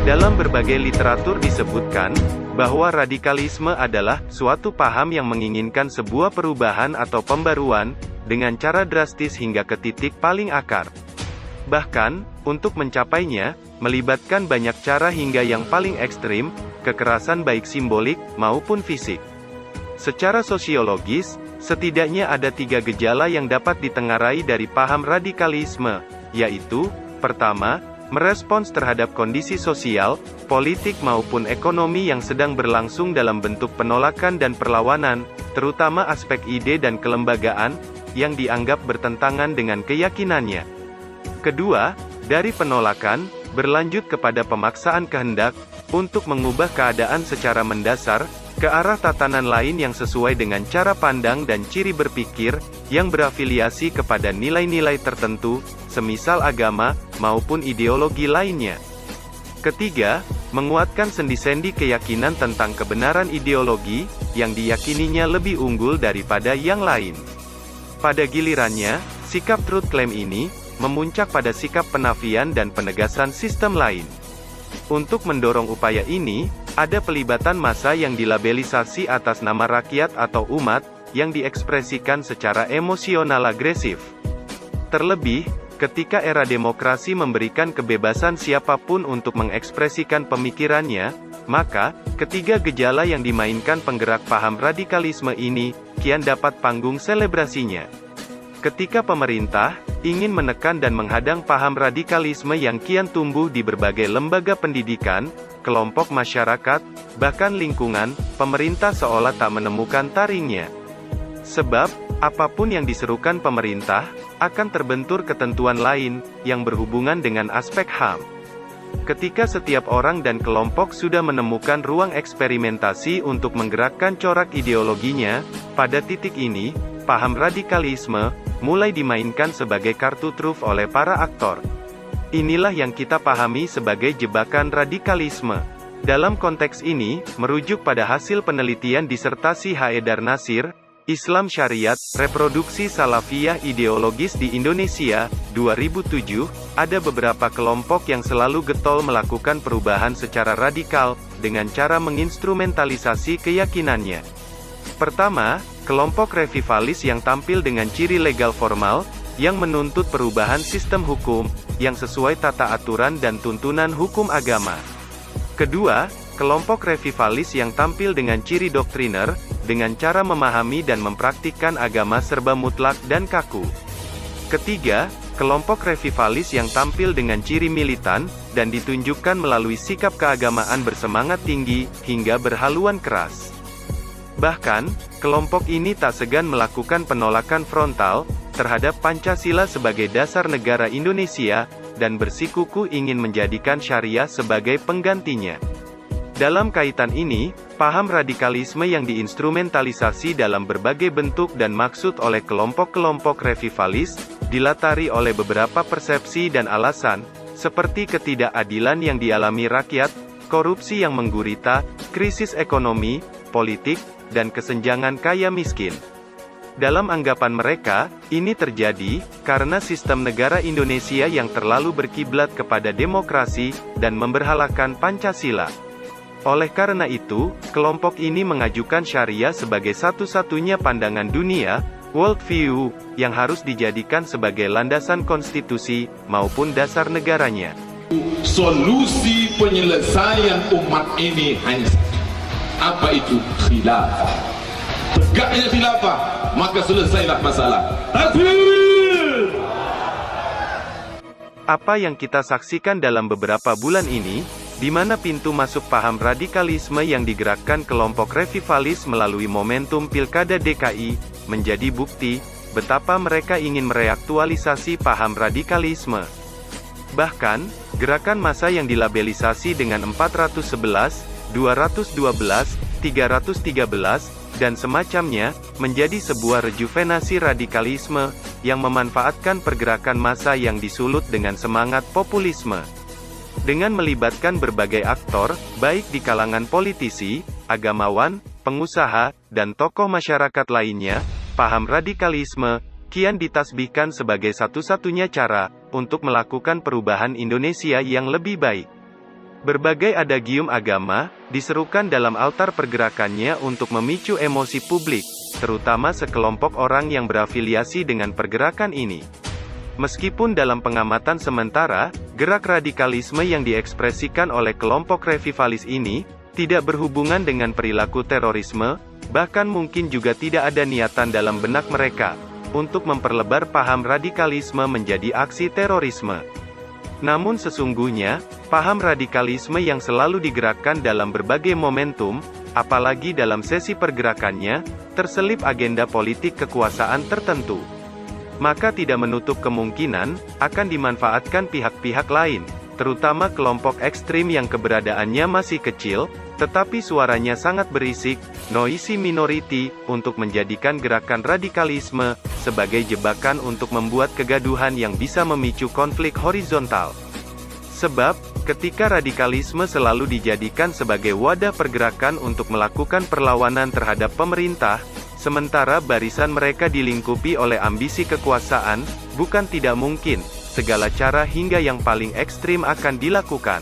Dalam berbagai literatur disebutkan, bahwa radikalisme adalah suatu paham yang menginginkan sebuah perubahan atau pembaruan, dengan cara drastis hingga ke titik paling akar. Bahkan, untuk mencapainya, melibatkan banyak cara hingga yang paling ekstrim, kekerasan baik simbolik, maupun fisik. Secara sosiologis, setidaknya ada 3 gejala yang dapat ditengarai dari paham radikalisme, yaitu, pertama, merespons terhadap kondisi sosial, politik maupun ekonomi yang sedang berlangsung dalam bentuk penolakan dan perlawanan, terutama aspek ide dan kelembagaan, yang dianggap bertentangan dengan keyakinannya. Kedua, dari penolakan, berlanjut kepada pemaksaan kehendak, untuk mengubah keadaan secara mendasar, ke arah tatanan lain yang sesuai dengan cara pandang dan ciri berpikir, yang berafiliasi kepada nilai-nilai tertentu, semisal agama, maupun ideologi lainnya. Ketiga, menguatkan sendi-sendi keyakinan tentang kebenaran ideologi, yang diyakininya lebih unggul daripada yang lain. Pada gilirannya, sikap truth claim ini, memuncak pada sikap penafian dan penegasan sistem lain. Untuk mendorong upaya ini, ada pelibatan massa yang dilabelisasi atas nama rakyat atau umat, yang diekspresikan secara emosional agresif. Terlebih, ketika era demokrasi memberikan kebebasan siapapun untuk mengekspresikan pemikirannya, maka, ketiga gejala yang dimainkan penggerak paham radikalisme ini, kian dapat panggung selebrasinya. Ketika pemerintah ingin menekan dan menghadang paham radikalisme yang kian tumbuh di berbagai lembaga pendidikan, kelompok masyarakat, bahkan lingkungan, pemerintah seolah tak menemukan taringnya. Sebab, apapun yang diserukan pemerintah, akan terbentur ketentuan lain, yang berhubungan dengan aspek HAM. Ketika setiap orang dan kelompok sudah menemukan ruang eksperimentasi untuk menggerakkan corak ideologinya, pada titik ini, paham radikalisme mulai dimainkan sebagai kartu truf oleh para aktor. Inilah yang kita pahami sebagai jebakan radikalisme. Dalam konteks ini, merujuk pada hasil penelitian disertasi Haedar Nasir, Islam Syariat, Reproduksi Salafiyah Ideologis di Indonesia, 2007, ada beberapa kelompok yang selalu getol melakukan perubahan secara radikal, dengan cara menginstrumentalisasi keyakinannya. Pertama, kelompok revivalis yang tampil dengan ciri legal formal, yang menuntut perubahan sistem hukum, yang sesuai tata aturan dan tuntunan hukum agama. Kedua, kelompok revivalis yang tampil dengan ciri doktriner, dengan cara memahami dan mempraktikkan agama serba mutlak dan kaku. Ketiga, kelompok revivalis yang tampil dengan ciri militan, dan ditunjukkan melalui sikap keagamaan bersemangat tinggi, hingga berhaluan keras. Bahkan, kelompok ini tak segan melakukan penolakan frontal, terhadap Pancasila sebagai dasar negara Indonesia, dan bersikukuh ingin menjadikan syariah sebagai penggantinya. Dalam kaitan ini, paham radikalisme yang diinstrumentalisasi dalam berbagai bentuk dan maksud oleh kelompok-kelompok revivalis, dilatari oleh beberapa persepsi dan alasan, seperti ketidakadilan yang dialami rakyat, korupsi yang menggurita, krisis ekonomi, politik, dan kesenjangan kaya miskin. Dalam anggapan mereka, ini terjadi karena sistem negara Indonesia yang terlalu berkiblat kepada demokrasi, dan memberhalakan Pancasila. Oleh karena itu, kelompok ini mengajukan syariah sebagai satu-satunya pandangan dunia, world view, yang harus dijadikan sebagai landasan konstitusi, maupun dasar negaranya. Solusi penyelesaian umat ini hanya apa itu? Khilafah. Tegaknya khilafah, maka selesailah masalah. Apa yang kita saksikan dalam beberapa bulan ini, di mana pintu masuk paham radikalisme yang digerakkan kelompok revivalis melalui momentum Pilkada DKI, menjadi bukti betapa mereka ingin mereaktualisasi paham radikalisme. Bahkan, gerakan massa yang dilabelisasi dengan 411, 212, 313, dan semacamnya, menjadi sebuah rejuvenasi radikalisme, yang memanfaatkan pergerakan massa yang disulut dengan semangat populisme. Dengan melibatkan berbagai aktor, baik di kalangan politisi, agamawan, pengusaha, dan tokoh masyarakat lainnya, paham radikalisme kian ditasbihkan sebagai satu-satunya cara untuk melakukan perubahan Indonesia yang lebih baik. Berbagai adagium agama diserukan dalam altar pergerakannya untuk memicu emosi publik, terutama sekelompok orang yang berafiliasi dengan pergerakan ini. Meskipun dalam pengamatan sementara, gerak radikalisme yang diekspresikan oleh kelompok revivalis ini tidak berhubungan dengan perilaku terorisme, bahkan mungkin juga tidak ada niatan dalam benak mereka untuk memperlebar paham radikalisme menjadi aksi terorisme. Namun sesungguhnya, paham radikalisme yang selalu digerakkan dalam berbagai momentum, apalagi dalam sesi pergerakannya, terselip agenda politik kekuasaan tertentu. Maka tidak menutup kemungkinan, akan dimanfaatkan pihak-pihak lain, terutama kelompok ekstrim yang keberadaannya masih kecil, tetapi suaranya sangat berisik, noisy minority, untuk menjadikan gerakan radikalisme sebagai jebakan untuk membuat kegaduhan yang bisa memicu konflik horizontal. Sebab, ketika radikalisme selalu dijadikan sebagai wadah pergerakan untuk melakukan perlawanan terhadap pemerintah, sementara barisan mereka dilingkupi oleh ambisi kekuasaan, bukan tidak mungkin, segala cara hingga yang paling ekstrim akan dilakukan.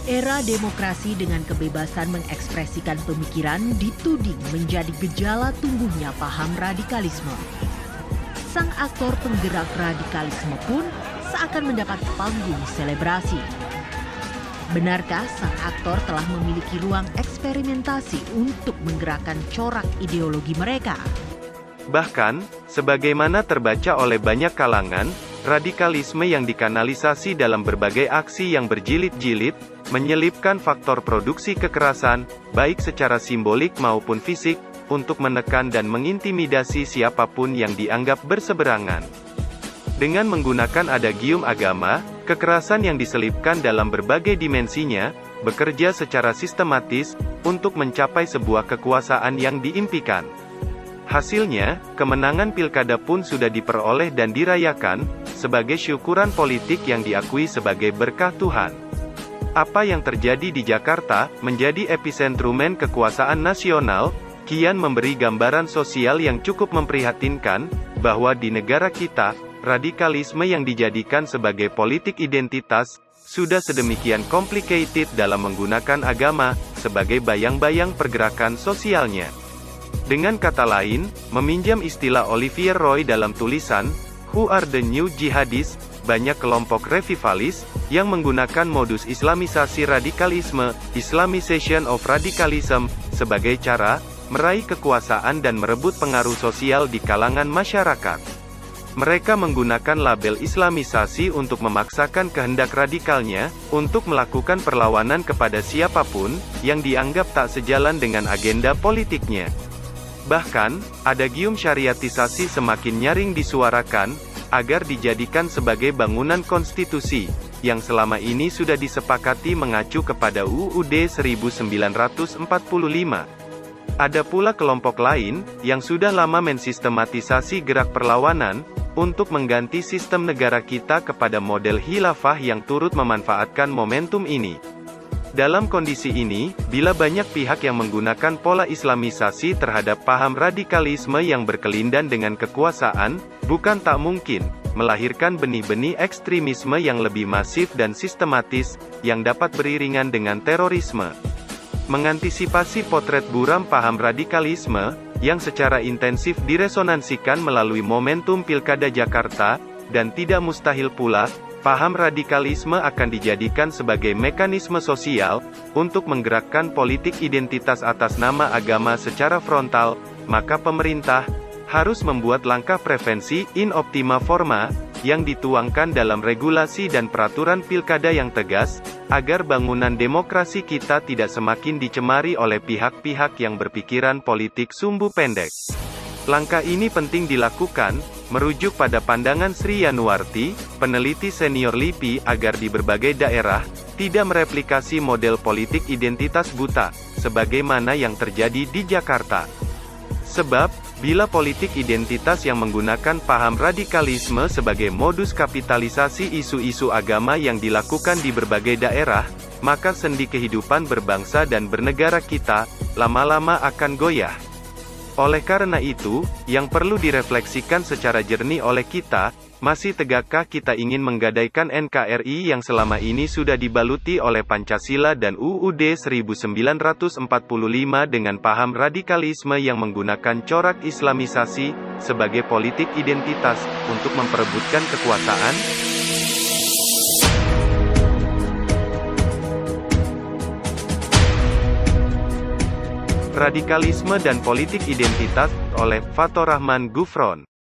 Era demokrasi dengan kebebasan mengekspresikan pemikiran dituding menjadi gejala tumbuhnya paham radikalisme. Sang aktor penggerak radikalisme pun seakan mendapat panggung selebrasi. Benarkah sang aktor telah memiliki ruang eksperimentasi untuk menggerakkan corak ideologi mereka? Bahkan, sebagaimana terbaca oleh banyak kalangan, radikalisme yang dikanalisasi dalam berbagai aksi yang berjilid-jilid, menyelipkan faktor produksi kekerasan, baik secara simbolik maupun fisik, untuk menekan dan mengintimidasi siapapun yang dianggap berseberangan. Dengan menggunakan adagium agama, kekerasan yang diselipkan dalam berbagai dimensinya, bekerja secara sistematis, untuk mencapai sebuah kekuasaan yang diimpikan. Hasilnya, kemenangan pilkada pun sudah diperoleh dan dirayakan, sebagai syukuran politik yang diakui sebagai berkah Tuhan. Apa yang terjadi di Jakarta, menjadi epicentrumen kekuasaan nasional, kian memberi gambaran sosial yang cukup memprihatinkan, bahwa di negara kita, radikalisme yang dijadikan sebagai politik identitas, sudah sedemikian complicated dalam menggunakan agama, sebagai bayang-bayang pergerakan sosialnya. Dengan kata lain, meminjam istilah Olivier Roy dalam tulisan, Who are the New Jihadists? Banyak kelompok revivalis, yang menggunakan modus islamisasi radikalisme, Islamization of radicalism, sebagai cara, meraih kekuasaan dan merebut pengaruh sosial di kalangan masyarakat. Mereka menggunakan label islamisasi untuk memaksakan kehendak radikalnya, untuk melakukan perlawanan kepada siapapun, yang dianggap tak sejalan dengan agenda politiknya. Bahkan, adagium syariatisasi semakin nyaring disuarakan, agar dijadikan sebagai bangunan konstitusi, yang selama ini sudah disepakati mengacu kepada UUD 1945. Ada pula kelompok lain, yang sudah lama mensistematisasi gerak perlawanan, untuk mengganti sistem negara kita kepada model khilafah yang turut memanfaatkan momentum ini. Dalam kondisi ini, bila banyak pihak yang menggunakan pola islamisasi terhadap paham radikalisme yang berkelindan dengan kekuasaan, bukan tak mungkin melahirkan benih-benih ekstremisme yang lebih masif dan sistematis, yang dapat beriringan dengan terorisme. Mengantisipasi potret buram paham radikalisme, yang secara intensif diresonansikan melalui momentum Pilkada Jakarta, dan tidak mustahil pula, paham radikalisme akan dijadikan sebagai mekanisme sosial, untuk menggerakkan politik identitas atas nama agama secara frontal, maka pemerintah harus membuat langkah prevensi in optima forma, yang dituangkan dalam regulasi dan peraturan pilkada yang tegas, agar bangunan demokrasi kita tidak semakin dicemari oleh pihak-pihak yang berpikiran politik sumbu pendek. Langkah ini penting dilakukan, merujuk pada pandangan Sri Yanuarti, peneliti senior LIPI, agar di berbagai daerah, tidak mereplikasi model politik identitas buta, sebagaimana yang terjadi di Jakarta. Sebab, bila politik identitas yang menggunakan paham radikalisme sebagai modus kapitalisasi isu-isu agama yang dilakukan di berbagai daerah, maka sendi kehidupan berbangsa dan bernegara kita, lama-lama akan goyah. Oleh karena itu, yang perlu direfleksikan secara jernih oleh kita, Masih tegakkah kita ingin menggadaikan NKRI yang selama ini sudah dibaluti oleh Pancasila dan UUD 1945 dengan paham radikalisme yang menggunakan corak Islamisasi sebagai politik identitas untuk memperebutkan kekuasaan? Radikalisme dan Politik Identitas oleh Fathur Rahman Gufron.